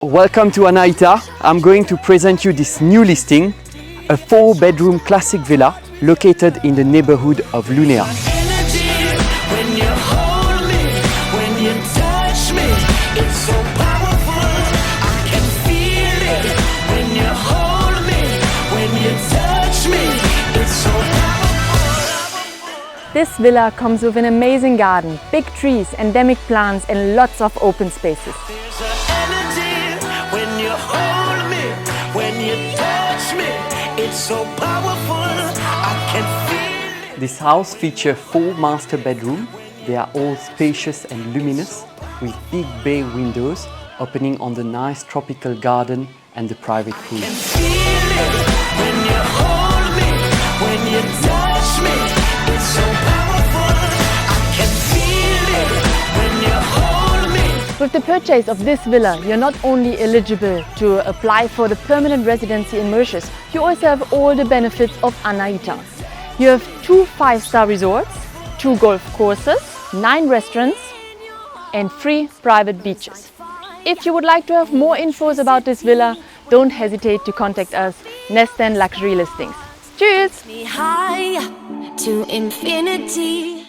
Welcome to Anaita. I'm going to present you this new listing, a 4-bedroom classic villa located in the neighborhood of Lunea. This villa comes with an amazing garden, big trees, endemic plants and lots of open spaces. This house features 4 master bedrooms. They are all spacious and luminous, with big bay windows opening on the nice tropical garden and the private pool. With the purchase of this villa, you're not only eligible to apply for the permanent residency in Mauritius, you also have all the benefits of Anaita. You have 2 5-star resorts, 2 golf courses, 9 restaurants and 3 private beaches. If you would like to have more infos about this villa, don't hesitate to contact us, Nest Luxury Listings. Tschüss! High to infinity.